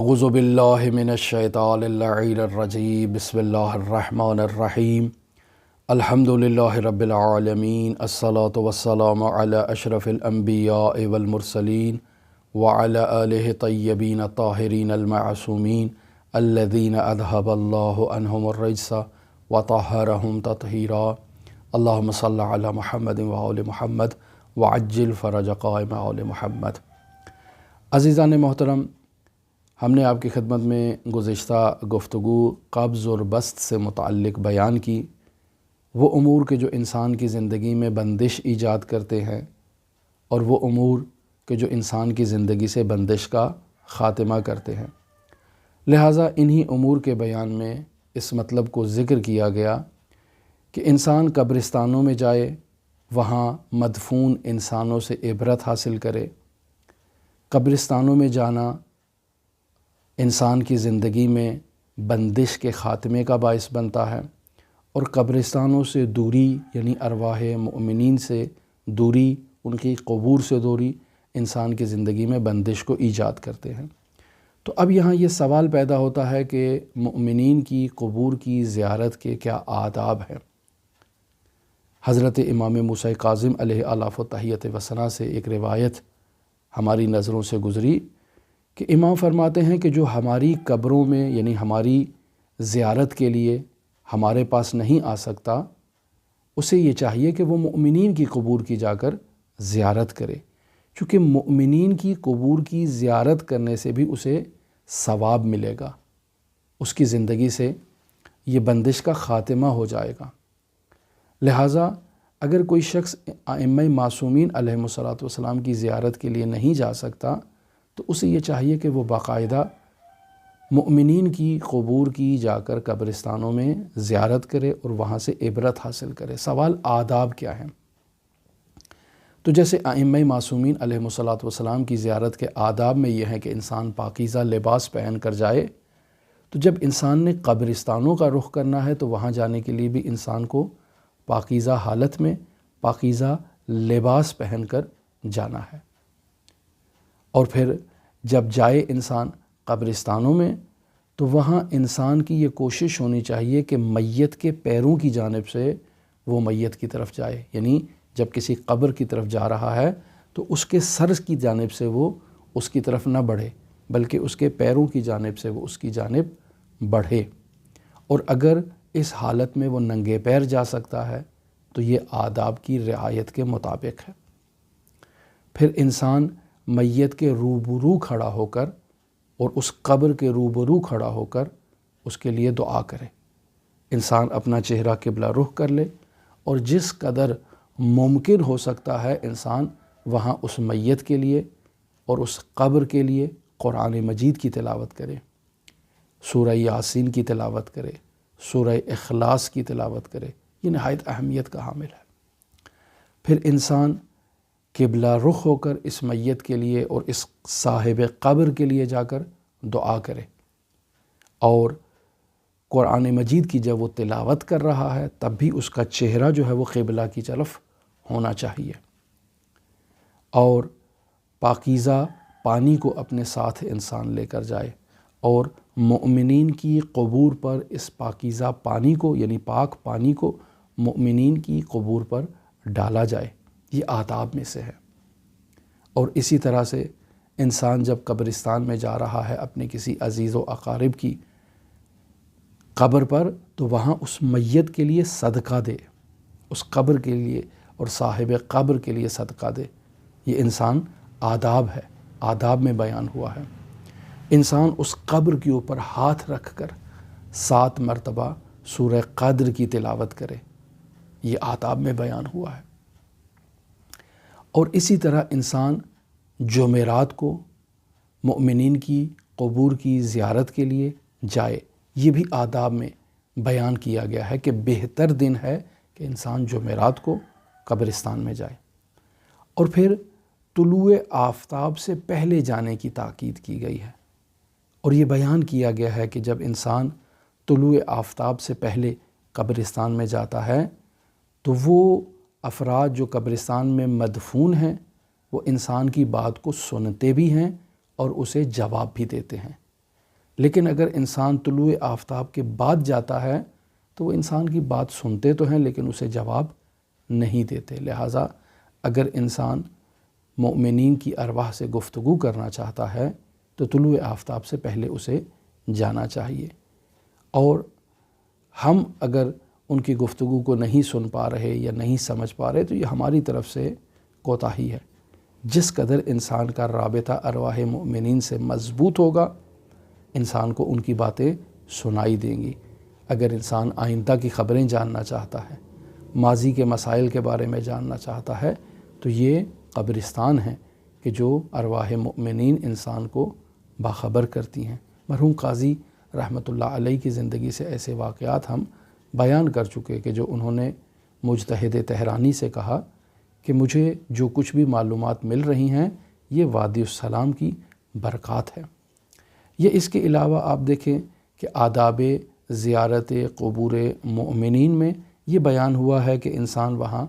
اعوذ باللہ من الشیطان اللعین الرجیم بسم اللہ الرحمن الرحیم الحمدللہ رب العالمین الصلاة والسلام علی اشرف الانبیاء والمرسلین وعلی آلہ طیبین الطاہرین المعصومین الذین اذھب اللہ عنہم الرجس وطہرہم تطہیرا اللہم صل علی محمد وآل محمد وعجل فرج قائم آل محمد۔ عزیزان محترم، ہم نے آپ کی خدمت میں گزشتہ گفتگو قبض اور بسط سے متعلق بیان کی، وہ امور کے جو انسان کی زندگی میں بندش ایجاد کرتے ہیں اور وہ امور کے جو انسان کی زندگی سے بندش کا خاتمہ کرتے ہیں۔ لہٰذا انہی امور کے بیان میں اس مطلب کو ذکر کیا گیا کہ انسان قبرستانوں میں جائے، وہاں مدفون انسانوں سے عبرت حاصل کرے۔ قبرستانوں میں جانا انسان کی زندگی میں بندش کے خاتمے کا باعث بنتا ہے، اور قبرستانوں سے دوری یعنی ارواح مؤمنین سے دوری، ان کی قبور سے دوری انسان کی زندگی میں بندش کو ایجاد کرتے ہیں۔ تو اب یہاں یہ سوال پیدا ہوتا ہے کہ مؤمنین کی قبور کی زیارت کے کیا آداب ہیں؟ حضرت امام موسیٰ کاظم علیہ آلاف و تحیت و ثنا سے ایک روایت ہماری نظروں سے گزری کہ امام فرماتے ہیں کہ جو ہماری قبروں میں یعنی ہماری زیارت کے لیے ہمارے پاس نہیں آ سکتا، اسے یہ چاہیے کہ وہ مؤمنین کی قبور کی جا کر زیارت کرے، چونکہ مؤمنین کی قبور کی زیارت کرنے سے بھی اسے ثواب ملے گا، اس کی زندگی سے یہ بندش کا خاتمہ ہو جائے گا۔ لہٰذا اگر کوئی شخص ائمہ معصومین علیہم الصلاۃ والسلام کی زیارت کے لیے نہیں جا سکتا تو اسے یہ چاہیے کہ وہ باقاعدہ مؤمنین کی قبور کی جا کر قبرستانوں میں زیارت کرے اور وہاں سے عبرت حاصل کرے۔ سوال آداب کیا ہیں؟ تو جیسے ائمہ معصومین علیہم الصلاۃ والسلام کی زیارت کے آداب میں یہ ہے کہ انسان پاکیزہ لباس پہن کر جائے۔ تو جب انسان نے قبرستانوں کا رخ کرنا ہے تو وہاں جانے کے لیے بھی انسان کو پاکیزہ حالت میں پاکیزہ لباس پہن کر جانا ہے، اور پھر جب جائے انسان قبرستانوں میں تو وہاں انسان کی یہ کوشش ہونی چاہیے کہ میت کے پیروں کی جانب سے وہ میت کی طرف جائے، یعنی جب کسی قبر کی طرف جا رہا ہے تو اس کے سر کی جانب سے وہ اس کی طرف نہ بڑھے، بلکہ اس کے پیروں کی جانب سے وہ اس کی جانب بڑھے۔ اور اگر اس حالت میں وہ ننگے پیر جا سکتا ہے تو یہ آداب کی رعایت کے مطابق ہے۔ پھر انسان میت کے روبرو کھڑا ہو کر اور اس قبر کے روبرو کھڑا ہو کر اس کے لیے دعا کرے۔ انسان اپنا چہرہ قبلہ رخ کر لے اور جس قدر ممکن ہو سکتا ہے انسان وہاں اس میت کے لیے اور اس قبر کے لیے قرآن مجید کی تلاوت کرے، سورہ یاسین کی تلاوت کرے، سورہ اخلاص کی تلاوت کرے۔ یہ نہایت اہمیت کا حامل ہے۔ پھر انسان قبلہ رخ ہو کر اس میت کے لیے اور اس صاحب قبر کے لیے جا کر دعا کرے، اور قرآن مجید کی جب وہ تلاوت کر رہا ہے تب بھی اس کا چہرہ جو ہے وہ قبلہ کی طرف ہونا چاہیے، اور پاکیزہ پانی کو اپنے ساتھ انسان لے کر جائے اور مؤمنین کی قبور پر اس پاکیزہ پانی کو یعنی پاک پانی کو مؤمنین کی قبور پر ڈالا جائے۔ یہ آداب میں سے ہے۔ اور اسی طرح سے انسان جب قبرستان میں جا رہا ہے اپنے کسی عزیز و اقارب کی قبر پر تو وہاں اس میت کے لیے صدقہ دے، اس قبر کے لیے اور صاحب قبر کے لیے صدقہ دے۔ یہ انسان آداب ہے، آداب میں بیان ہوا ہے۔ انسان اس قبر کے اوپر ہاتھ رکھ کر 7 مرتبہ سورہ قدر کی تلاوت کرے، یہ آداب میں بیان ہوا ہے۔ اور اسی طرح انسان جمعرات کو مؤمنین کی قبور کی زیارت کے لیے جائے، یہ بھی آداب میں بیان کیا گیا ہے کہ بہتر دن ہے کہ انسان جمعرات کو قبرستان میں جائے۔ اور پھر طلوع آفتاب سے پہلے جانے کی تاکید کی گئی ہے، اور یہ بیان کیا گیا ہے کہ جب انسان طلوع آفتاب سے پہلے قبرستان میں جاتا ہے تو وہ افراد جو قبرستان میں مدفون ہیں وہ انسان کی بات کو سنتے بھی ہیں اور اسے جواب بھی دیتے ہیں۔ لیکن اگر انسان طلوع آفتاب کے بعد جاتا ہے تو وہ انسان کی بات سنتے تو ہیں لیکن اسے جواب نہیں دیتے۔ لہٰذا اگر انسان مؤمنین کی ارواح سے گفتگو کرنا چاہتا ہے تو طلوع آفتاب سے پہلے اسے جانا چاہیے، اور ہم اگر ان کی گفتگو کو نہیں سن پا رہے یا نہیں سمجھ پا رہے تو یہ ہماری طرف سے کوتاہی ہے۔ جس قدر انسان کا رابطہ ارواح مؤمنین سے مضبوط ہوگا، انسان کو ان کی باتیں سنائی دیں گی۔ اگر انسان آئندہ کی خبریں جاننا چاہتا ہے، ماضی کے مسائل کے بارے میں جاننا چاہتا ہے، تو یہ قبرستان ہے کہ جو ارواح مؤمنین انسان کو باخبر کرتی ہیں۔ مرحوم قاضی رحمۃ اللہ علیہ کی زندگی سے ایسے واقعات ہم بیان کر چکے کہ جو انہوں نے مجتہد تہرانی سے کہا کہ مجھے جو کچھ بھی معلومات مل رہی ہیں یہ وادی السلام کی برکات ہے۔ یہ اس کے علاوہ آپ دیکھیں کہ آداب زیارت قبور مؤمنین میں یہ بیان ہوا ہے کہ انسان وہاں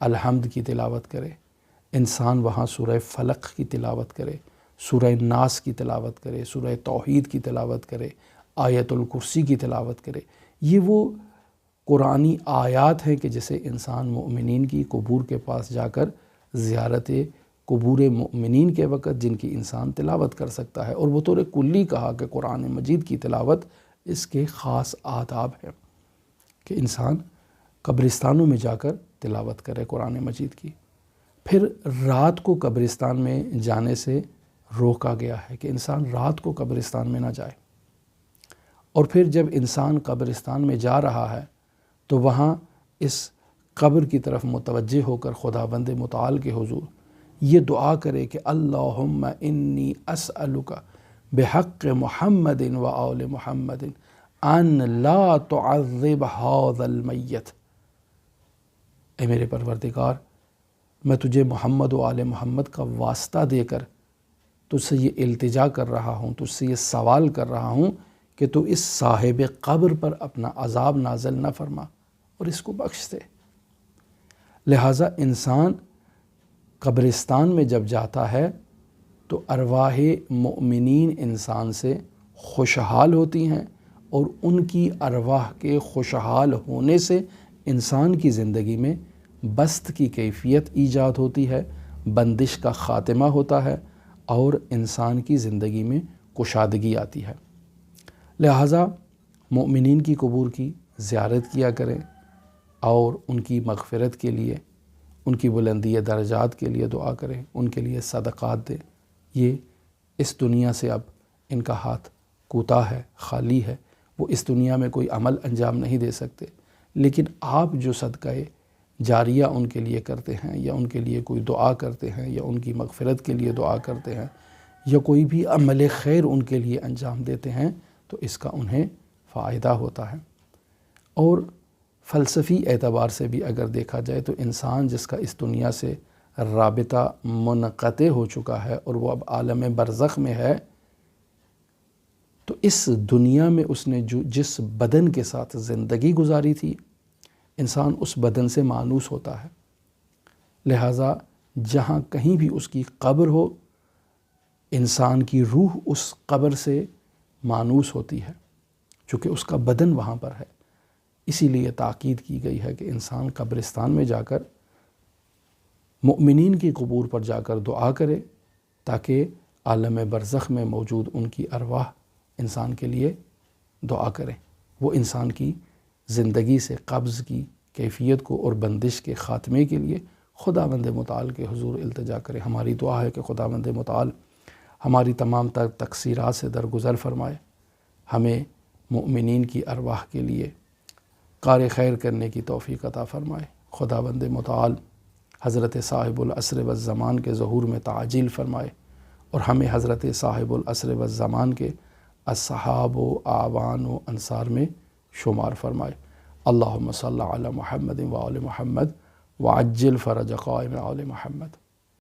الحمد کی تلاوت کرے، انسان وہاں سورہ فلق کی تلاوت کرے، سورہ ناس کی تلاوت کرے، سورہ توحید کی تلاوت کرے، آیت الکرسی کی تلاوت کرے۔ یہ وہ قرآنی آیات ہیں کہ جسے انسان مؤمنین کی قبور کے پاس جا کر زیارت قبور مؤمنین کے وقت جن کی انسان تلاوت کر سکتا ہے، اور بطور کلی کہا کہ قرآن مجید کی تلاوت اس کے خاص آداب ہیں کہ انسان قبرستانوں میں جا کر تلاوت کرے قرآن مجید کی۔ پھر رات کو قبرستان میں جانے سے روکا گیا ہے کہ انسان رات کو قبرستان میں نہ جائے، اور پھر جب انسان قبرستان میں جا رہا ہے تو وہاں اس قبر کی طرف متوجہ ہو کر خداوند متعال کے حضور یہ دعا کرے کہ اللہم انی اسألک بحق محمد و آل محمد ان لا تعذب ھذا المیت۔ اے میرے پروردگار، میں تجھے محمد و آل محمد کا واسطہ دے کر تجھ سے یہ التجا کر رہا ہوں، تجھ سے یہ سوال کر رہا ہوں کہ تو اس صاحب قبر پر اپنا عذاب نازل نہ فرما اور اس کو بخش دے۔ لہٰذا انسان قبرستان میں جب جاتا ہے تو ارواح مؤمنین انسان سے خوشحال ہوتی ہیں، اور ان کی ارواح کے خوشحال ہونے سے انسان کی زندگی میں بست کی کیفیت ایجاد ہوتی ہے، بندش کا خاتمہ ہوتا ہے، اور انسان کی زندگی میں کشادگی آتی ہے۔ لہٰذا مؤمنین کی قبور کی زیارت کیا کریں اور ان کی مغفرت کے لیے، ان کی بلندی درجات کے لیے دعا کریں، ان کے لیے صدقات دیں۔ یہ اس دنیا سے اب ان کا ہاتھ کوتاہ ہے، خالی ہے، وہ اس دنیا میں کوئی عمل انجام نہیں دے سکتے، لیکن آپ جو صدقہ جاریہ ان کے لیے کرتے ہیں، یا ان کے لیے کوئی دعا کرتے ہیں، یا ان کی مغفرت کے لیے دعا کرتے ہیں، یا کوئی بھی عمل خیر ان کے لیے انجام دیتے ہیں، تو اس کا انہیں فائدہ ہوتا ہے۔ اور فلسفی اعتبار سے بھی اگر دیکھا جائے تو انسان جس کا اس دنیا سے رابطہ منقطع ہو چکا ہے اور وہ اب عالم برزخ میں ہے، تو اس دنیا میں اس نے جس بدن کے ساتھ زندگی گزاری تھی، انسان اس بدن سے مانوس ہوتا ہے۔ لہٰذا جہاں کہیں بھی اس کی قبر ہو، انسان کی روح اس قبر سے مانوس ہوتی ہے، چونکہ اس کا بدن وہاں پر ہے۔ اسی لیے تاکید کی گئی ہے کہ انسان قبرستان میں جا کر مؤمنین کی قبور پر جا کر دعا کرے، تاکہ عالم برزخ میں موجود ان کی ارواح انسان کے لیے دعا کریں، وہ انسان کی زندگی سے قبض کی کیفیت کو اور بندش کے خاتمے کے لیے خداوند متعال کے حضور التجا کرے۔ ہماری دعا ہے کہ خداوند متعال ہماری تمام تر تقصیرات سے درگزر فرمائے، ہمیں مؤمنین کی ارواح کے لیے کار خیر کرنے کی توفیق عطا فرمائے۔ خداوند متعال حضرت صاحب العصر والزمان کے ظہور میں تعجیل فرمائے، اور ہمیں حضرت صاحب العصر والزمان کے اصحاب و اعوان و انصار میں شمار فرمائے۔ اللہم صلی علی محمد و آل محمد وعجل فرج قائم آل محمد۔